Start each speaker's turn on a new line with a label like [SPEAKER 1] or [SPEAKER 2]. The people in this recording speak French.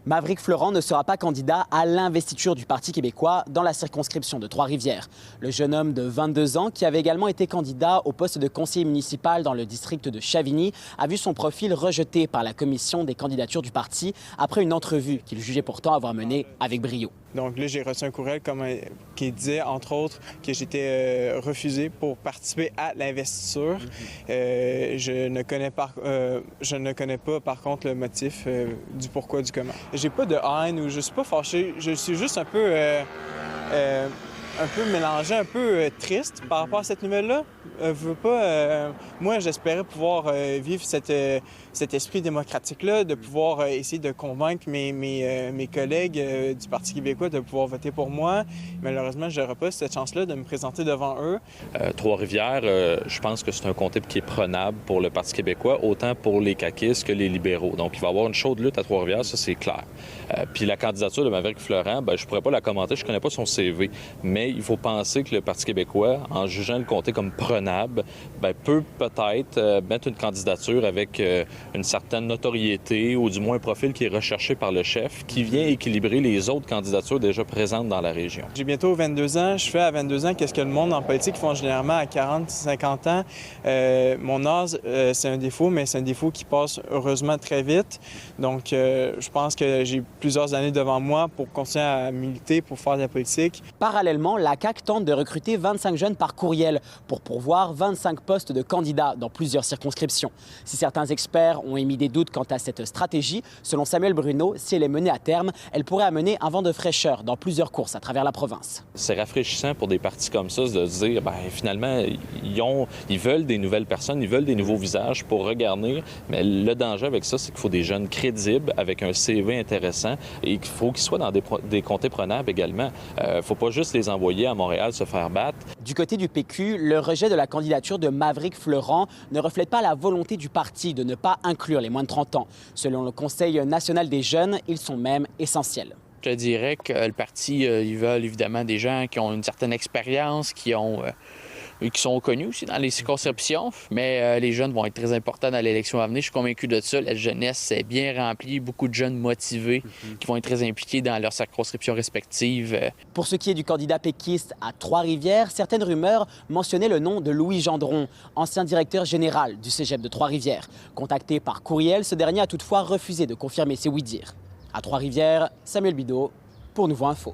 [SPEAKER 1] Maverick Florent ne sera pas candidat à l'investiture du Parti québécois dans la circonscription de Trois-Rivières. Le jeune homme de 22 ans, qui avait également été candidat au poste de conseiller municipal dans le district de Chavigny, a vu son profil rejeté par la commission des candidatures du parti après une entrevue qu'il jugeait pourtant avoir menée avec brio.
[SPEAKER 2] Donc là, j'ai reçu un courriel qui disait, entre autres, que j'étais refusé pour participer à l'investiture. Je ne connais pas, par contre, le motif du pourquoi, du comment. J'ai pas de haine ou je suis pas fâché. Je suis juste un peu mélangé, un peu triste par rapport à cette nouvelle-là. Moi, j'espérais pouvoir vivre cet esprit démocratique-là, de pouvoir essayer de convaincre mes collègues du Parti québécois de pouvoir voter pour moi. Malheureusement, je n'aurai pas cette chance-là de me présenter devant eux.
[SPEAKER 3] Trois-Rivières, je pense que c'est un comté qui est prenable pour le Parti québécois, autant pour les caquistes que les libéraux. Donc, il va y avoir une chaude lutte à Trois-Rivières, ça, c'est clair. Puis la candidature de Maverick Florent, je ne pourrais pas la commenter, je ne connais pas son CV, mais il faut penser que le Parti québécois, en jugeant le comté comme prenable, peut peut-être mettre une candidature avec une certaine notoriété ou du moins un profil qui est recherché par le chef, qui vient équilibrer les autres candidatures déjà présentes dans la région.
[SPEAKER 2] J'ai bientôt 22 ans. Je fais à 22 ans qu'est-ce que le monde en politique font généralement à 40, 50 ans. Mon âge, c'est un défaut, mais c'est un défaut qui passe heureusement très vite. Donc, je pense que j'ai plusieurs années devant moi pour continuer à militer, pour faire de la politique.
[SPEAKER 1] Parallèlement, la CAQ tente de recruter 25 jeunes par courriel pour pourvoir 25 postes de candidats dans plusieurs circonscriptions. Si certains experts ont émis des doutes quant à cette stratégie, selon Samuel Bruno, si elle est menée à terme, elle pourrait amener un vent de fraîcheur dans plusieurs courses à travers la province.
[SPEAKER 3] C'est rafraîchissant pour des partis comme ça de se dire, finalement, ils veulent des nouvelles personnes, ils veulent des nouveaux visages pour regarnir. Mais le danger avec ça, c'est qu'il faut des jeunes crédibles, avec un CV intéressant et qu'il faut qu'ils soient dans des comtés prenables également. Il ne faut pas juste les envoyer à Montréal se faire battre.
[SPEAKER 1] Du côté du PQ, le rejet de la candidature de Maverick Florent ne reflète pas la volonté du parti de ne pas inclure les moins de 30 ans. Selon le Conseil national des jeunes, ils sont même essentiels.
[SPEAKER 4] Je dirais que le parti, ils veulent évidemment des gens qui ont une certaine expérience, qui sont connus aussi dans les circonscriptions, mais les jeunes vont être très importants dans l'élection à venir. Je suis convaincu de ça. La jeunesse est bien remplie, beaucoup de jeunes motivés qui vont être très impliqués dans leurs circonscriptions respectives.
[SPEAKER 1] Pour ce qui est du candidat péquiste à Trois-Rivières, certaines rumeurs mentionnaient le nom de Louis Gendron, ancien directeur général du cégep de Trois-Rivières. Contacté par courriel, ce dernier a toutefois refusé de confirmer ses oui-dire. À Trois-Rivières, Samuel Bidot pour Nouveau Info.